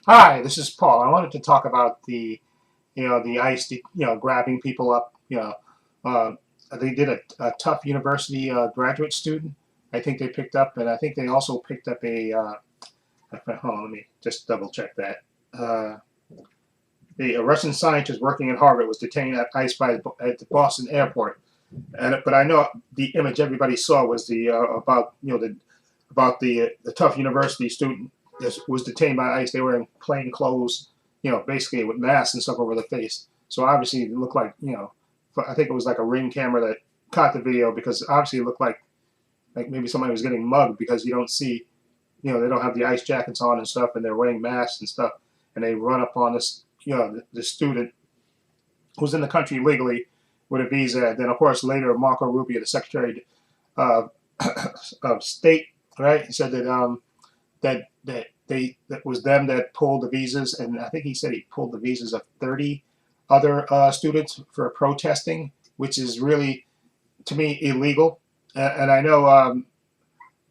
Hi, this is Paul. I wanted to talk about the ICE, grabbing people up. Uh, they did a tough university graduate student. I think they picked up, and I think they also picked up hold on, let me just double check that. Uh, a Russian scientist working in Harvard was detained at ICE at the Boston airport. But I know the image everybody saw was the about the tough university student that was detained by ICE. They were in plain clothes, basically with masks and stuff over the face. So obviously it looked like, I think it was like a ring camera that caught the video, because obviously it looked like maybe somebody was getting mugged, because you don't see, they don't have the ice jackets on and stuff, and they're wearing masks and stuff, and they run up on this, the student who's in the country legally with a visa. Then of course later Marco Rubio, the Secretary of, of State, right, he said that was them that pulled the visas, and I think he said he pulled the visas of 30 other students for protesting, which is really, to me, illegal. And I know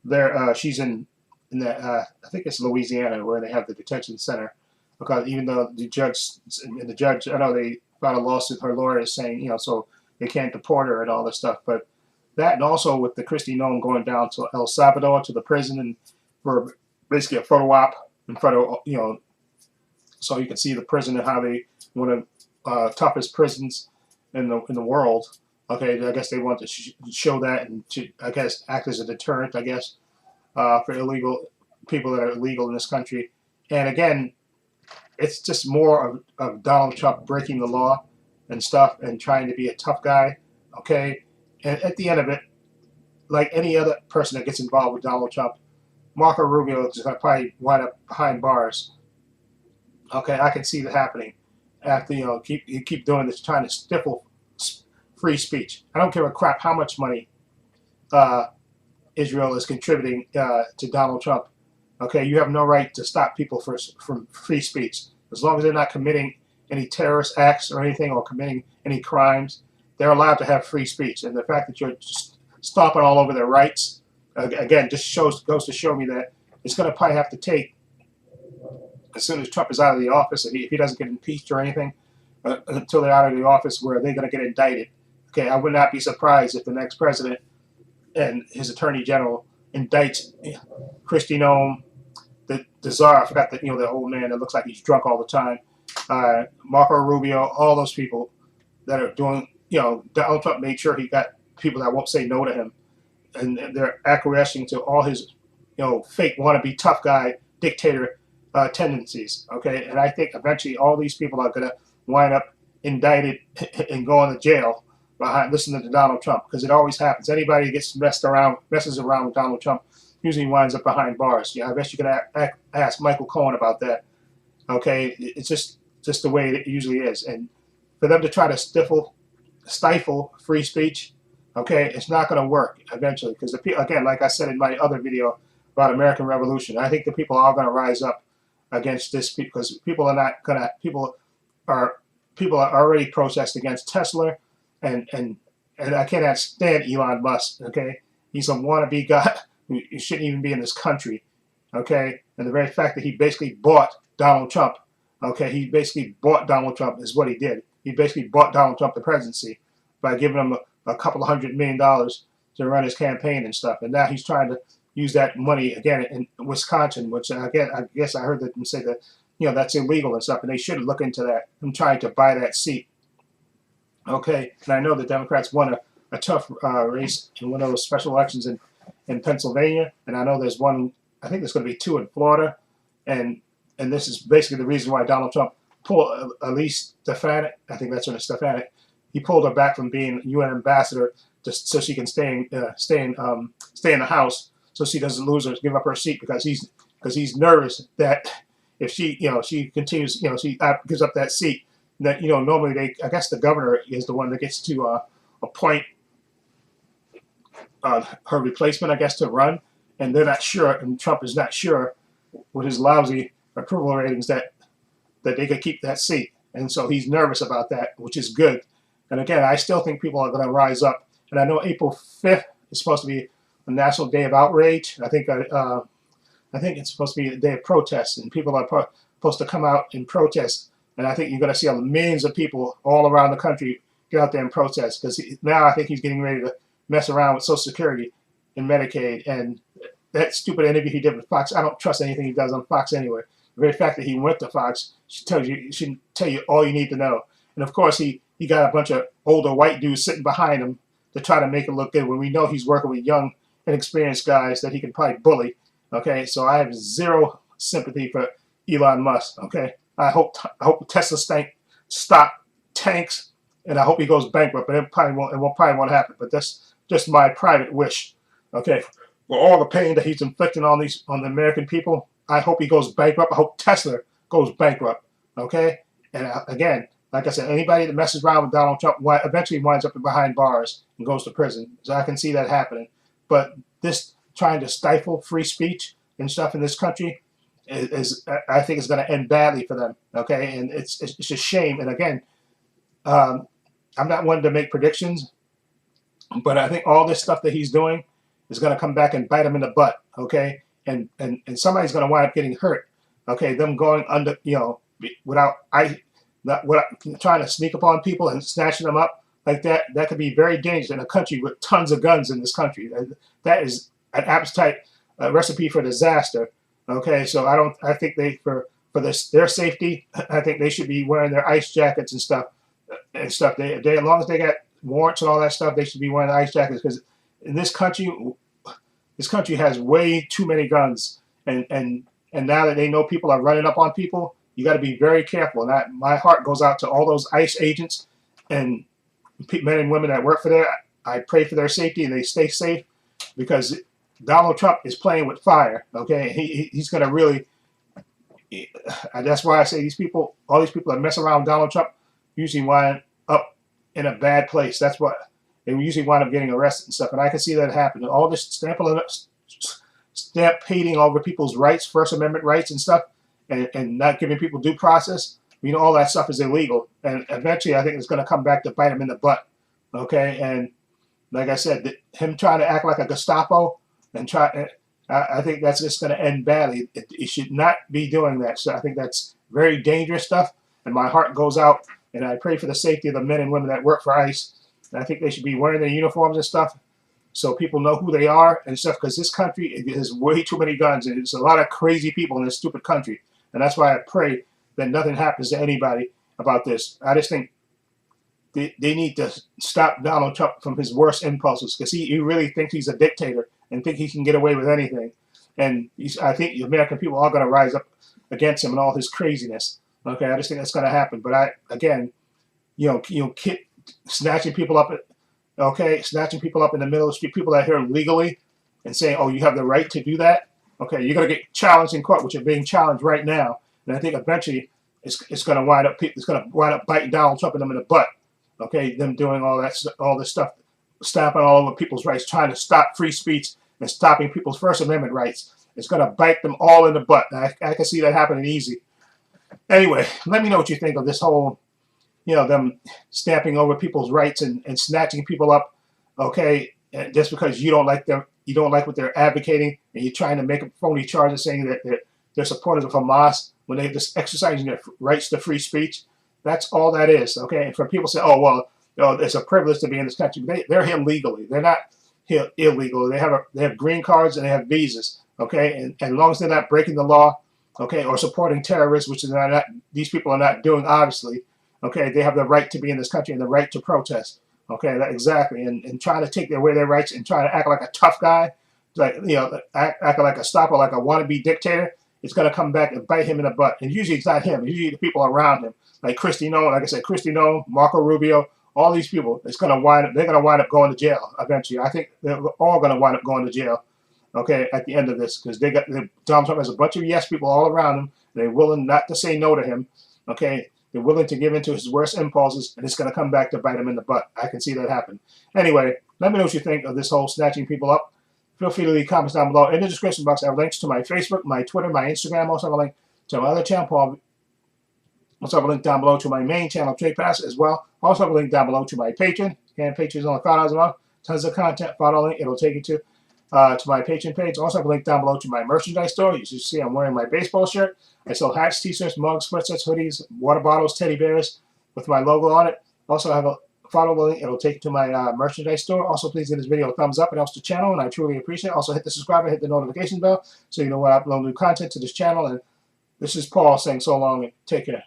there she's in the I think it's Louisiana, where they have the detention center, because even though the judge, I know they filed a lawsuit, her lawyer is saying, so they can't deport her and all this stuff. But that, and also with the Christy Nome going down to El Salvador to the prison, and for basically a photo op in front of, so you can see the prison and how they, one of the toughest prisons in the world. Okay, I guess they want to show that, and to, I guess, act as a deterrent, I guess, for illegal people that are illegal in this country. And again, it's just more of Donald Trump breaking the law and stuff, and trying to be a tough guy. Okay, and at the end of it, like any other person that gets involved with Donald Trump, Marco Rubio is going to probably wind up behind bars. Okay, I can see that happening after, you keep doing this, trying to stifle free speech. I don't give a crap how much money uh, Israel is contributing to Donald Trump. Okay, you have no right to stop people from free speech, as long as they're not committing any terrorist acts or anything, or committing any crimes. They're allowed to have free speech, and the fact that you're just stomping all over their rights, again, just goes to show me that it's going to probably have to take, as soon as Trump is out of the office, and if he doesn't get impeached or anything, until they're out of the office, where they're going to get indicted. Okay, I would not be surprised if the next president and his attorney general indicts Christy Nome, the czar. I forgot the old man that looks like he's drunk all the time. Marco Rubio, all those people that are doing. Donald Trump made sure he got people that won't say no to him, and they're acquiescing to all his, fake wannabe tough guy dictator tendencies. Okay, and I think eventually all these people are going to wind up indicted and going to jail behind listening to Donald Trump, because it always happens. Anybody that gets messes around with Donald Trump usually winds up behind bars. Yeah, I guess you can ask Michael Cohen about that. Okay, it's just the way it usually is, and for them to try to stifle free speech, okay, it's not going to work eventually, because again, like I said in my other video about American Revolution, I think the people are going to rise up against this, because are people are already protesting against Tesla, and I cannot stand Elon Musk. Okay, he's a wannabe guy who shouldn't even be in this country. Okay, and the very fact that he basically bought Donald Trump. Okay, he basically bought Donald Trump is what he did. He basically bought Donald Trump the presidency by giving him a couple of $100 million to run his campaign and stuff. And now he's trying to use that money again in Wisconsin, which again, I guess I heard them say that, that's illegal and stuff, and they should look into that. I'm trying to buy that seat. Okay, and I know the Democrats won a tough race in one of those special elections in Pennsylvania, and I know there's one. I think there's going to be two in Florida, and this is basically the reason why Donald Trump pulled Elise Stefanik. I think that's her, Stefanik. He pulled her back from being UN ambassador just so she can stay in the House, so she doesn't lose or give up her seat, because he's nervous that if she continues, she gives up that seat, that normally I guess the governor is the one that gets to appoint her replacement, I guess, to run, and they're not sure, and Trump is not sure with his lousy approval ratings that they could keep that seat, and so he's nervous about that, which is good. And again, I still think people are going to rise up, and I know April 5th is supposed to be a National Day of Outrage. I think it's supposed to be a day of protest, and people are supposed to come out and protest. And I think you're going to see millions of people all around the country get out there and protest, because now I think he's getting ready to mess around with Social Security and Medicaid. And that stupid interview he did with Fox, I don't trust anything he does on Fox anyway. The very fact that he went to Fox should tell you all you need to know. And of course, he got a bunch of older white dudes sitting behind him to try to make it look good, when we know he's working with young, inexperienced guys that he can probably bully. Okay, so I have zero sympathy for Elon Musk. Okay, I hope Tesla stop tanks, and I hope he goes bankrupt. But it probably won't happen. But that's just my private wish. Okay, for all the pain that he's inflicting on the American people, I hope he goes bankrupt. I hope Tesla goes bankrupt. Okay, and again, like I said, anybody that messes around with Donald Trump eventually winds up behind bars and goes to prison. So I can see that happening. But this trying to stifle free speech and stuff in this country I think is going to end badly for them. Okay, and it's a shame. And again, I'm not one to make predictions, but I think all this stuff that he's doing is going to come back and bite him in the butt. Okay, and somebody's going to wind up getting hurt. Okay, them going under, without trying to sneak up on people and snatching them up like that. That could be very dangerous in a country with tons of guns in this country. That is an appetite recipe for disaster. Okay, so I think for their safety, I think they should be wearing their ice jackets and stuff. They as long as they got warrants and all that stuff, they should be wearing the ice jackets, because in this country has way too many guns, and now that they know people are running up on people, you got to be very careful. And my heart goes out to all those ICE agents and men and women that work for there. I pray for their safety and they stay safe, because Donald Trump is playing with fire. Okay, he's going to really. That's why I say all these people that mess around with Donald Trump usually wind up in a bad place. That's what they usually wind up getting arrested and stuff. And I can see that happening. All this stampeding over people's rights, First Amendment rights and stuff, and not giving people due process. All that stuff is illegal. And eventually, I think it's going to come back to bite him in the butt. Okay, and like I said, him trying to act like a Gestapo and I think that's just going to end badly. It should not be doing that. So I think that's very dangerous stuff. And my heart goes out, and I pray for the safety of the men and women that work for ICE. And I think they should be wearing their uniforms and stuff, so people know who they are and stuff. Because this country has way too many guns, and there's a lot of crazy people in this stupid country. And that's why I pray that nothing happens to anybody about this. I just think they need to stop Donald Trump from his worst impulses, because he really thinks he's a dictator and think he can get away with anything. And I think the American people are going to rise up against him and all his craziness. Okay, I just think that's going to happen. But snatching people up, snatching people up in the middle of the street, people that are here legally, and saying, "Oh, you have the right to do that." Okay, you're going to get challenged in court, which are being challenged right now. And I think eventually it's going to wind up biting Donald Trump and them in the butt. Okay, them doing all this stuff, stamping all over people's rights, trying to stop free speech and stopping people's First Amendment rights. It's going to bite them all in the butt. I can see that happening easy. Anyway, let me know what you think of this whole, them stamping over people's rights and snatching people up. Okay, just because you don't like them, you don't like what they're advocating, and you're trying to make phony charges saying that they're supporters of Hamas when they're just exercising their rights to free speech. That's all that is. Okay, and for people to say, "Oh well, it's a privilege to be in this country," they're here legally. They're not here illegally. They have green cards and they have visas. Okay, and as long as they're not breaking the law, okay, or supporting terrorists, which is these people are not doing, obviously. Okay, they have the right to be in this country and the right to protest. Okay, exactly, and trying to take away their rights and trying to act like a tough guy, like act like a stopper, like a wannabe dictator. It's going to come back and bite him in the butt. And usually it's not him. It's usually the people around him, like Kristi Noem, like I said, Kristi Noem, Marco Rubio, all these people. They're going to wind up going to jail eventually. I think they're all going to wind up going to jail. Okay, at the end of this, because Donald Trump has a bunch of yes people all around him. They're willing not to say no to him. Okay, they're willing to give in to his worst impulses, and it's going to come back to bite him in the butt. I can see that happen. Anyway, let me know what you think of this whole snatching people up. Feel free to leave comments down below. In the description box, I have links to my Facebook, my Twitter, my Instagram. Also have a link to my other channel. Also have a link down below to my main channel, Trepacer, as well. Also have a link down below to my Patreon. And Patreon is only $5 a month. Tons of content. Follow the link. It'll take you to. to my Patreon page. Also, I have a link down below to my merchandise store. You should see I'm wearing my baseball shirt. I sell hats, t-shirts, mugs, sweatshirts, hoodies, water bottles, teddy bears with my logo on it. Also, I have a follow the link. It'll take you to my merchandise store. Also, please give this video a thumbs up. It helps the channel, and I truly appreciate it. Also, hit the subscribe and hit the notification bell so you know when I upload new content to this channel. And this is Paul saying so long and take care.